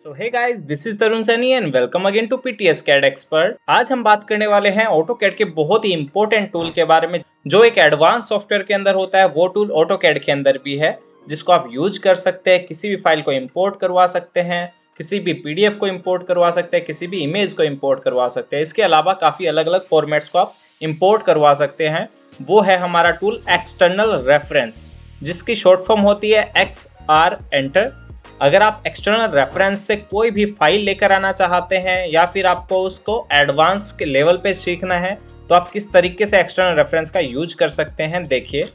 So hey guys, this is Tarun Saini and welcome again to PTS CAD expert. आज हम बात करने वाले हैं ऑटोकैड के बहुत ही इंपॉर्टेंट टूल के बारे में, जो एक एडवांस सॉफ्टवेयर के अंदर होता है। वो टूल ऑटोकैड के अंदर भी है, जिसको आप यूज कर सकते हैं। किसी भी फाइल को इंपोर्ट करवा सकते हैं, किसी भी पीडीएफ को इंपोर्ट करवा सकते हैं, किसी भी इमेज को इंपोर्ट करवा सकते हैं। इसके अलावा काफ़ी अलग अलग फॉर्मेट्स को आप इंपोर्ट करवा सकते हैं। वो है हमारा टूल एक्सटर्नल रेफरेंस, जिसकी शॉर्ट फॉर्म होती है XR एंटर। अगर आप एक्सटर्नल रेफरेंस से कोई भी फाइल लेकर आना चाहते हैं या फिर आपको उसको एडवांस के लेवल पे सीखना है, तो आप किस तरीके से एक्सटर्नल रेफरेंस का यूज कर सकते हैं, देखिए।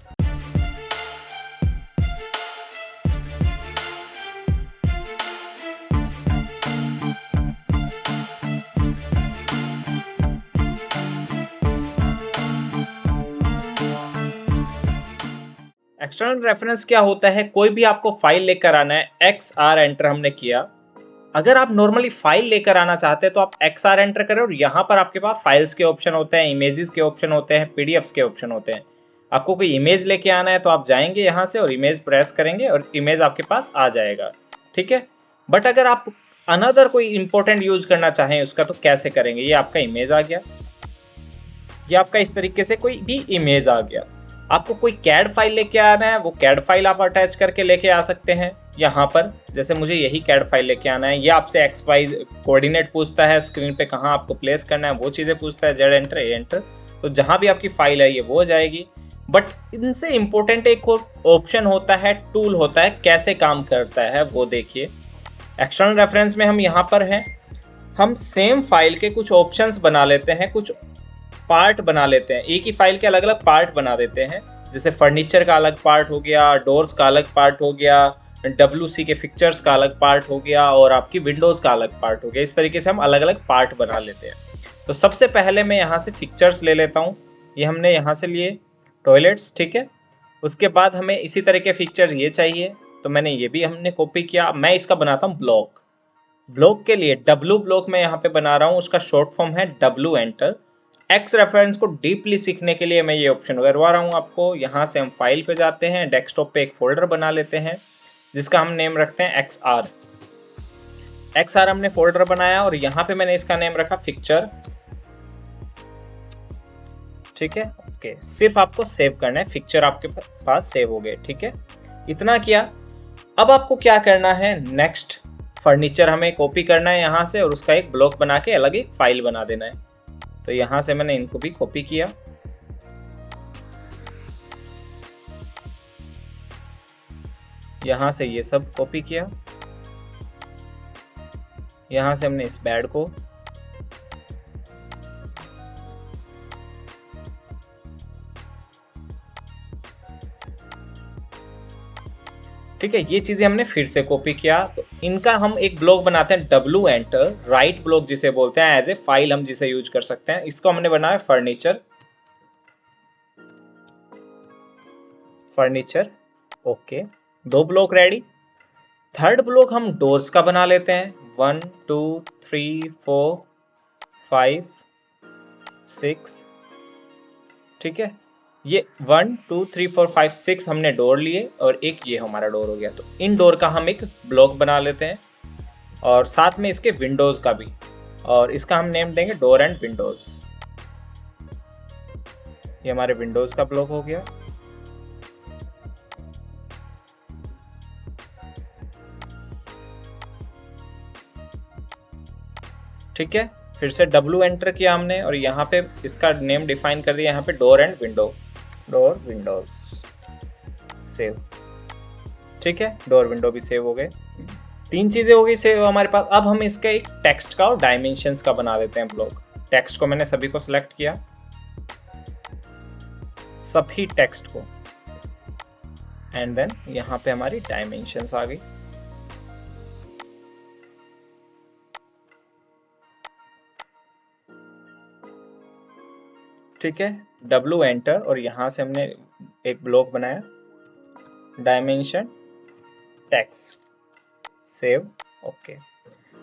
एक्सटर्नल रेफरेंस क्या होता है? कोई भी आपको फाइल लेकर आना है, XR एंटर हमने किया। अगर आप नॉर्मली फाइल लेकर आना चाहते हैं तो आप XR एंटर करें और यहाँ पर आपके पास फाइल्स के ऑप्शन होते हैं, इमेजेस के ऑप्शन होते हैं, पीडीएफ्स के ऑप्शन होते हैं। आपको कोई इमेज लेके आना है तो आप जाएंगे यहाँ से और इमेज प्रेस करेंगे और इमेज आपके पास आ जाएगा, ठीक है। बट अगर आप अनदर कोई इंपॉर्टेंट यूज करना चाहें उसका, तो कैसे करेंगे? ये आपका इमेज आ गया, ये आपका इस तरीके से कोई भी इमेज आ गया। आपको कोई कैड फाइल लेके आना है, वो कैड फाइल आप अटैच करके लेके आ सकते हैं यहाँ पर। जैसे मुझे यही कैड फाइल लेके आना है, ये आपसे XY कोऑर्डिनेट पूछता है, स्क्रीन पे कहाँ आपको प्लेस करना है वो चीज़ें पूछता है, Z एंटर, A एंटर। तो जहाँ भी आपकी फाइल है ये वो हो जाएगी। बट इनसे इम्पोर्टेंट एक ऑप्शन होता है, टूल होता है, कैसे काम करता है वो देखिए। एक्सटर्नल रेफरेंस में हम यहाँ पर हैं, हम सेम फाइल के कुछ ऑप्शंस बना लेते हैं, कुछ पार्ट बना लेते हैं। एक ही फाइल के अलग अलग पार्ट बना देते हैं। जैसे फर्नीचर का अलग पार्ट हो गया, डोर्स का अलग पार्ट हो गया, WC के पिक्चर्स का अलग पार्ट हो गया और आपकी विंडोज़ का अलग पार्ट हो गया। इस तरीके से हम अलग अलग पार्ट बना लेते हैं। तो सबसे पहले मैं यहाँ से पिक्चर्स ले लेता हूँ। ये हमने यहाँ से लिए टॉयलेट्स, ठीक है। उसके बाद हमें इसी तरह के पिक्चर्स ये चाहिए, तो मैंने ये भी हमने कॉपी किया। मैं इसका बनाता हूँ ब्लॉक। ब्लॉक के लिए W ब्लॉक मैं यहाँ पे बना रहा हूँ, उसका शॉर्ट फॉर्म है W एंटर। एक्स रेफरेंस को डीपली सीखने के लिए मैं ये ऑप्शन करवा रहा हूँ आपको। यहाँ से हम फाइल पे जाते हैं, डेस्कटॉप पे एक फोल्डर बना लेते हैं जिसका हम नेम रखते हैं XR। XR हमने फोल्डर बनाया और यहाँ पे मैंने इसका नेम रखा पिक्चर, ठीक है। ओके, सिर्फ आपको सेव करना है, पिक्चर आपके पास सेव हो गए, ठीक है। इतना किया। अब आपको क्या करना है, नेक्स्ट फर्नीचर हमें कॉपी करना है यहाँ से और उसका एक ब्लॉक बना के अलग एक फाइल बना देना है। तो यहाँ से मैंने इनको भी कॉपी किया। यहाँ से ये सब कॉपी किया। यहाँ से हमने इस बेड को, ठीक है, ये चीजें हमने फिर से कॉपी किया। तो इनका हम एक ब्लॉक बनाते हैं W एंटर, राइट ब्लॉक जिसे बोलते हैं, एज ए फाइल हम जिसे यूज कर सकते हैं। इसको हमने बनाया furniture, furniture, okay. 2 block ready. Third block हम डोर्स का बना लेते हैं। 1 2 3 4 5 6, ठीक है। ये 1 2 3 4 5 6 हमने डोर लिए और एक ये हमारा डोर हो गया। तो इन डोर का हम एक ब्लॉक बना लेते हैं और साथ में इसके विंडोज का भी, और इसका हम नेम देंगे डोर एंड विंडोज। ये हमारे विंडोज का ब्लॉक हो गया। ठीक है, फिर से W एंटर किया हमने और यहाँ पे इसका नेम डिफाइन कर दिया, यहाँ पे door and window, door Windows, save, ठीक है। डोर विंडो भी सेव हो गए। 3 चीजें हो गई सेव हमारे पास। अब हम इसका एक टेक्स्ट का और डायमेंशंस का बना देते हैं ब्लॉक। टेक्स्ट को मैंने सभी को सिलेक्ट किया, सभी टेक्स्ट को, एंड देन यहाँ पे हमारी डायमेंशंस आ गई। ठीक है, W एंटर और यहाँ से हमने एक ब्लॉक बनाया, डायमेंशन टेक्स्ट, सेव, ओके।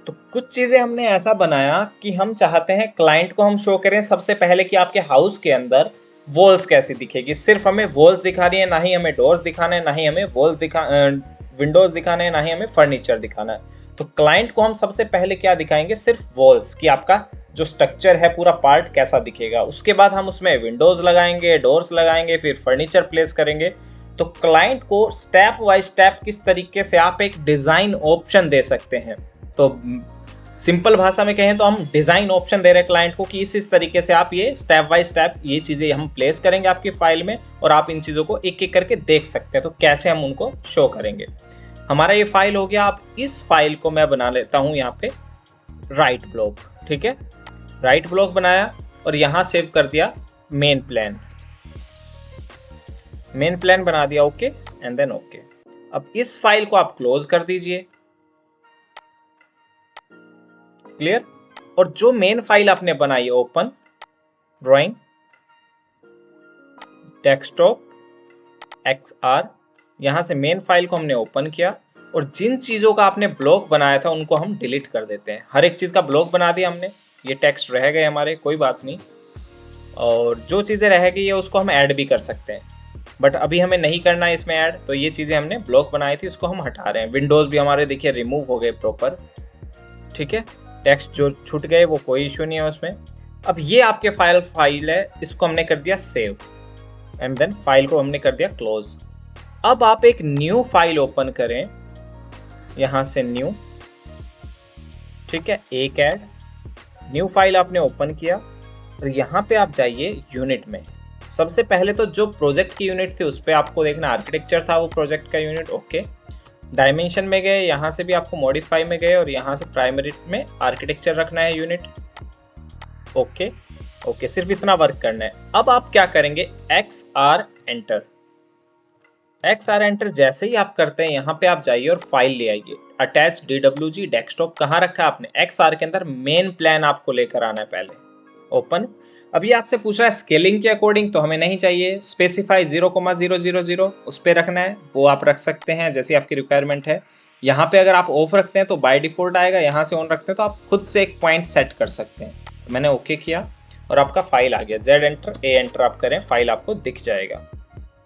तो कुछ चीज़ें हमने ऐसा बनाया कि हम चाहते हैं क्लाइंट को हम शो करें सबसे पहले कि आपके हाउस के अंदर वॉल्स कैसी दिखेगी। सिर्फ हमें वॉल्स दिखा रही है, ना ही हमें डोर्स दिखाना है, ना ही हमें वॉल्स विंडोज दिखाना है, ना ही हमें फर्नीचर दिखाना है। तो क्लाइंट को हम सबसे पहले क्या दिखाएंगे, सिर्फ वॉल्स की आपका जो स्ट्रक्चर है पूरा पार्ट कैसा दिखेगा। उसके बाद हम उसमें विंडोज लगाएंगे, डोर्स लगाएंगे, फिर फर्नीचर प्लेस करेंगे। तो क्लाइंट को स्टेप बाय स्टेप किस तरीके से आप एक डिज़ाइन ऑप्शन दे सकते हैं। तो सिंपल भाषा में कहें तो हम डिज़ाइन ऑप्शन दे रहे हैं क्लाइंट को कि इस तरीके से आप ये स्टेप बाय स्टेप ये चीज़ें हम प्लेस करेंगे आपकी फाइल में, और आप इन चीज़ों को एक एक करके देख सकते हैं। तो कैसे हम उनको शो करेंगे। हमारा ये फाइल हो गया। आप इस फाइल को मैं बना लेता हूँ यहाँ पे राइट ब्लॉक। ठीक है, राइट ब्लॉक बनाया और यहाँ सेव कर दिया मेन प्लान। मेन प्लान बना दिया, ओके एंड देन ओके। अब इस फाइल को आप क्लोज कर दीजिए। क्लियर। और जो मेन फाइल आपने बनाई ओपन ड्राइंग डेस्कटॉप XR, यहां से मेन फाइल को हमने ओपन किया और जिन चीजों का आपने ब्लॉक बनाया था उनको हम डिलीट कर देते हैं। हर एक चीज का ब्लॉक बना दिया हमने, ये टेक्स्ट रह गए हमारे, कोई बात नहीं। और जो चीजें रह गई है उसको हम ऐड भी कर सकते हैं, बट अभी हमें नहीं करना है इसमें ऐड। तो ये चीजें हमने ब्लॉक बनाई थी उसको हम हटा रहे हैं। विंडोज भी हमारे देखिए रिमूव हो गए प्रॉपर। ठीक है, टेक्स्ट जो छूट गए वो कोई इश्यू नहीं है उसमें। अब ये आपके फाइल है, इसको हमने कर दिया सेव एंड देन फाइल को हमने कर दिया क्लोज। अब आप एक न्यू फाइल ओपन करें, यहां से न्यू। ठीक है, एक ऐड न्यू फाइल आपने ओपन किया और यहाँ पे आप जाइए यूनिट में। सबसे पहले तो जो प्रोजेक्ट की यूनिट थी उस पर आपको देखना आर्किटेक्चर था वो प्रोजेक्ट का यूनिट, ओके। डायमेंशन में गए, यहाँ से भी आपको मॉडिफाई में गए और यहाँ से प्राइमरी में आर्किटेक्चर रखना है यूनिट, ओके ओके। सिर्फ इतना वर्क करना है। अब आप क्या करेंगे, XR एंटर। XR एंटर जैसे ही आप करते हैं यहाँ पे आप जाइए और फाइल ले आइए। अटैच DWG डेस्कटॉप कहाँ रखा है आपने, XR के अंदर मेन प्लान आपको लेकर आना है पहले, ओपन। अभी आपसे पूछ रहा है स्केलिंग के अकॉर्डिंग, तो हमें नहीं चाहिए। स्पेसिफाई 0,000 उस पर रखना है, वो आप रख सकते हैं जैसी आपकी रिक्वायरमेंट है। यहाँ पे अगर आप ऑफ रखते हैं तो बाय डिफॉल्ट आएगा, यहाँ से ऑन रखते हैं तो आप खुद से एक पॉइंट सेट कर सकते हैं। तो मैंने ओके किया और आपका फाइल आ गया। Z एंटर, A एंटर आप करें, फाइल आपको दिख जाएगा।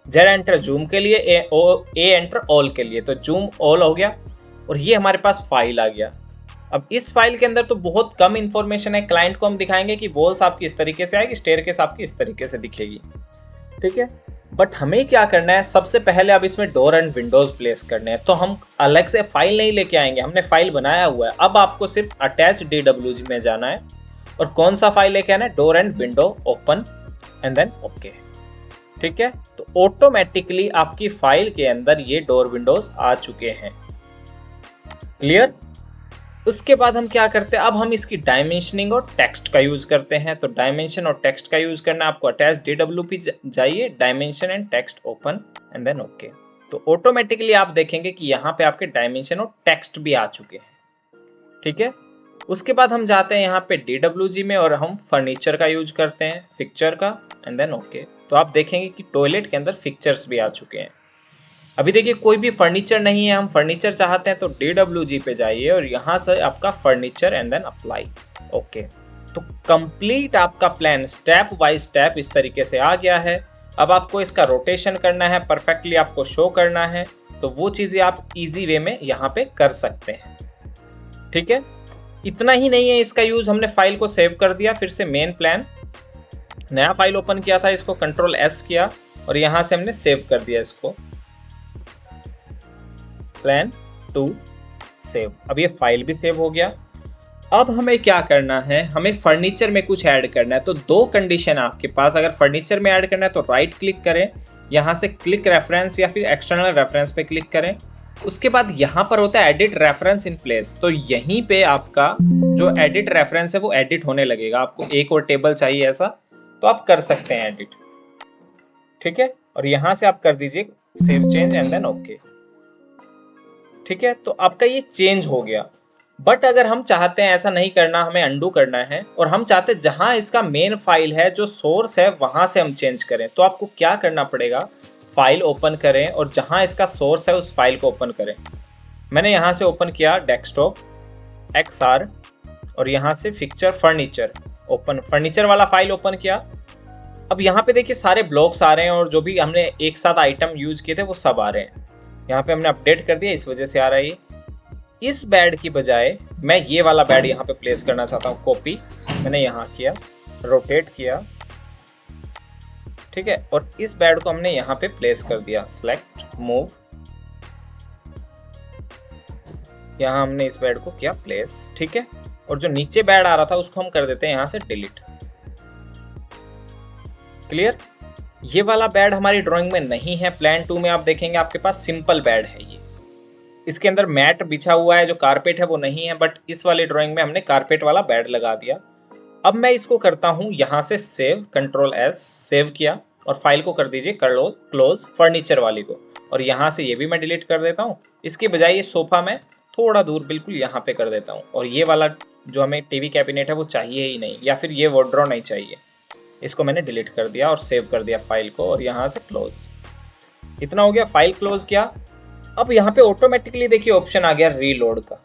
Z एंटर जूम के लिए, A एंटर ऑल के लिए, तो जूम ऑल हो गया और ये हमारे पास फाइल आ गया। अब इस फाइल के अंदर तो बहुत कम इंफॉर्मेशन है। क्लाइंट को हम दिखाएंगे कि वॉल्स आपकी इस तरीके से आएगी, स्टेयरकेस आपकी इस तरीके से दिखेगी। ठीक है, बट हमें क्या करना है, सबसे पहले अब इसमें डोर एंड विंडोज प्लेस करने हैं। तो हम अलग से फाइल नहीं लेके आएंगे, हमने फाइल बनाया हुआ है। अब आपको सिर्फ अटैच DWG में जाना है और कौन सा फाइल लेके आना है, door and window, open and then okay. ठीक है, तो ऑटोमेटिकली आपकी फाइल के अंदर ये डोर विंडोज आ चुके हैं। क्लियर। उसके बाद हम क्या करते हैं, अब हम इसकी डायमेंशनिंग और टेक्स्ट का यूज करते हैं। तो डायमेंशन और टेक्स्ट का यूज करना है आपको। अटैच DWP जाइए, dimension and text, open and then okay. तो ऑटोमेटिकली आप देखेंगे कि यहाँ पे आपके डायमेंशन और टेक्स्ट भी आ चुके हैं। ठीक है, उसके बाद हम जाते हैं यहाँ पे DWG में और हम फर्नीचर का यूज करते हैं, फिक्चर का एंड देन ओके। तो आप देखेंगे कि टॉयलेट के अंदर फिक्चर्स भी आ चुके हैं। अभी देखिए कोई भी फर्नीचर नहीं है, हम फर्नीचर चाहते हैं तो DWG पे जाइए और यहाँ से आपका furniture and then apply, okay. तो कंप्लीट आपका प्लान स्टेप बाय स्टेप इस तरीके से आ गया है। अब आपको इसका रोटेशन करना है, परफेक्टली आपको शो करना है, तो वो चीज़ें आप इजी वे में यहाँ पे कर सकते हैं। ठीक है, इतना ही नहीं है इसका यूज, हमने फाइल को सेव कर दिया। फिर से मेन प्लान, नया फाइल ओपन किया था, इसको Ctrl+S किया और यहाँ से हमने सेव कर दिया इसको, प्लान टू सेव। अब ये फाइल भी सेव हो गया। अब हमें क्या करना है, हमें फर्नीचर में कुछ ऐड करना है। तो दो कंडीशन है आपके पास। अगर फर्नीचर में ऐड करना है तो राइट क्लिक करें, यहाँ से क्लिक रेफरेंस या फिर एक्सटर्नल रेफरेंस पे क्लिक करें। उसके बाद यहाँ पर होता है एडिट रेफरेंस इन प्लेस। तो यहीं पे आपका जो एडिट रेफरेंस है वो एडिट होने लगेगा। आपको एक और टेबल चाहिए ऐसा, तो आप कर सकते हैं एडिट। ठीक है, और यहाँ से आप कर दीजिए save change and then okay. ठीक है, तो आपका ये चेंज हो गया। बट अगर हम चाहते हैं ऐसा नहीं करना, हमें अंडू करना है और हम चाहते हैं जहां इसका मेन फाइल है, जो सोर्स है, वहां से हम चेंज करें, तो आपको क्या करना पड़ेगा, फाइल ओपन करें और जहां इसका सोर्स है उस फाइल को ओपन करें। मैंने यहाँ से ओपन किया डेस्कटॉप XR और यहाँ से फिक्चर फर्नीचर, ओपन फर्नीचर वाला फाइल ओपन किया। अब यहाँ पे देखिए सारे ब्लॉक्स आ रहे हैं और जो भी हमने एक साथ आइटम यूज किए थे वो सब आ रहे हैं। यहाँ पे हमने अपडेट कर दिया, इस वजह से आ रहा है ये। इस बेड की बजाय मैं ये वाला बेड यहाँ पे प्लेस करना चाहता हूँ। कॉपी मैंने यहाँ किया, रोटेट किया, ठीक है, और इस बेड को हमने यहाँ पे प्लेस कर दिया। सेलेक्ट, मूव, यहाँ हमने इस बेड को किया प्लेस, ठीक है। और जो नीचे बेड आ रहा था उसको हम कर देते हैं यहाँ से डिलीट। क्लियर। ये वाला बेड हमारी ड्राइंग में नहीं है। प्लान 2 में आप देखेंगे आपके पास सिंपल बेड है ये, इसके अंदर मैट बिछा हुआ है, जो कारपेट है वो नहीं है, बट इस वाली ड्राइंग में हमने कारपेट वाला बेड लगा दिया। अब मैं इसको करता हूँ यहाँ से सेव, कंट्रोल एस, सेव किया, और फाइल को कर दीजिए क्लोज, फर्नीचर वाली को, और यहाँ से ये भी मैं डिलीट कर देता हूँ। इसके बजाय ये सोफा मैं थोड़ा दूर बिल्कुल यहाँ पे कर देता हूँ, और ये वाला जो हमें टीवी कैबिनेट है वो चाहिए ही नहीं, या फिर ये वार्डरोब नहीं चाहिए, इसको मैंने डिलीट कर दिया और सेव कर दिया फाइल को, और यहाँ से क्लोज। इतना हो गया, फाइल क्लोज किया। अब यहाँ पे ऑटोमेटिकली देखिए ऑप्शन आ गया रीलोड का,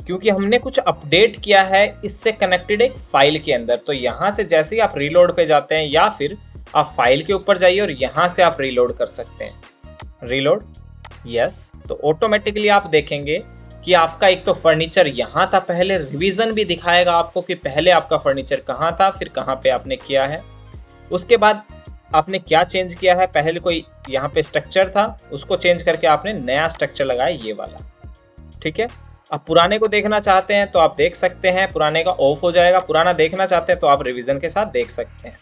क्योंकि हमने कुछ अपडेट किया है इससे कनेक्टेड एक फाइल के अंदर। तो यहाँ से जैसे ही आप रीलोड पे जाते हैं, या फिर आप फाइल के ऊपर जाइए और यहाँ से आप रीलोड कर सकते हैं। रीलोड, यस, तो ऑटोमेटिकली आप देखेंगे कि आपका एक तो फर्नीचर यहाँ था, पहले रिवीजन भी दिखाएगा आपको कि पहले आपका फर्नीचर कहाँ था, फिर कहाँ पे आपने किया है, उसके बाद आपने क्या चेंज किया है। पहले कोई यहाँ पे स्ट्रक्चर था, उसको चेंज करके आपने नया स्ट्रक्चर लगाया, ये वाला, ठीक है। अब पुराने को देखना चाहते हैं तो आप देख सकते हैं, पुराने का ऑफ हो जाएगा। पुराना देखना चाहते हैं तो आप रिवीजन के साथ देख सकते हैं।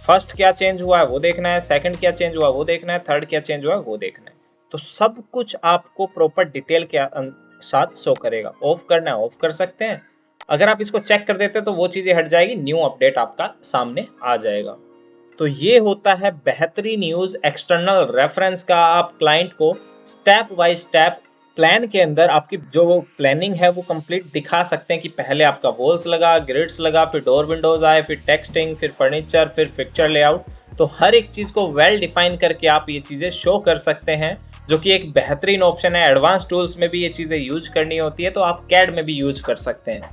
फर्स्ट क्या चेंज हुआ है वो देखना है, सेकंड क्या चेंज हुआ वो देखना है, थर्ड क्या चेंज हुआ है वो देखना है। तो सब कुछ आपको प्रॉपर डिटेल के साथ शो करेगा। ऑफ करना है ऑफ कर सकते हैं। अगर आप इसको चेक कर देते तो वो चीज़ें हट जाएगी, न्यू अपडेट आपका सामने आ जाएगा। तो ये होता है बेहतरीन यूज एक्सटर्नल रेफरेंस का। आप क्लाइंट को स्टेप बाय स्टेप प्लान के अंदर आपकी जो वो प्लानिंग है वो कंप्लीट दिखा सकते हैं कि पहले आपका वॉल्स लगा, ग्रिड्स लगा, फिर डोर विंडोज आए, फिर टेक्सटिंग, फिर फर्नीचर, फिर फिक्चर लेआउट। तो हर एक चीज़ को वेल डिफाइन करके आप ये चीज़ें शो कर सकते हैं, जो कि एक बेहतरीन ऑप्शन है। एडवांस टूल्स में भी ये चीज़ें यूज करनी होती है तो आप कैड में भी यूज कर सकते हैं।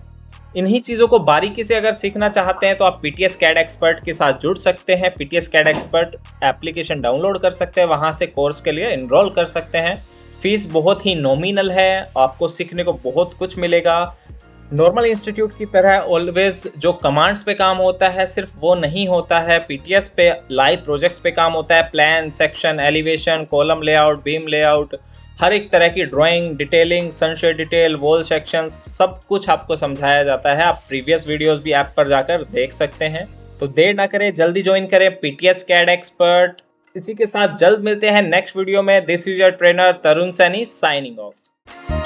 इन्हीं चीज़ों को बारीकी से अगर सीखना चाहते हैं तो आप पीटीएस कैड एक्सपर्ट के साथ जुड़ सकते हैं। PTS CAD expert application download कर सकते हैं, वहाँ से कोर्स के लिए इनरोल कर सकते हैं। फीस बहुत ही नॉमिनल है, आपको सीखने को बहुत कुछ मिलेगा। नॉर्मल इंस्टीट्यूट की तरह ऑलवेज जो कमांड्स पे काम होता है सिर्फ वो नहीं होता है। पीटीएस पे लाइव प्रोजेक्ट्स पे काम होता है। Plan, section, elevation, column layout, beam layout, हर एक तरह की drawing, detailing, sunshade detail, wall section, सब कुछ आपको समझाया जाता है। आप प्रीवियस वीडियोस भी ऐप पर जाकर देख सकते हैं। तो देर ना करें, जल्दी ज्वाइन करें पीटीएस कैड एक्सपर्ट। इसी के साथ जल्द मिलते हैं नेक्स्ट वीडियो में। This is your trainer Tarun Saini, signing off.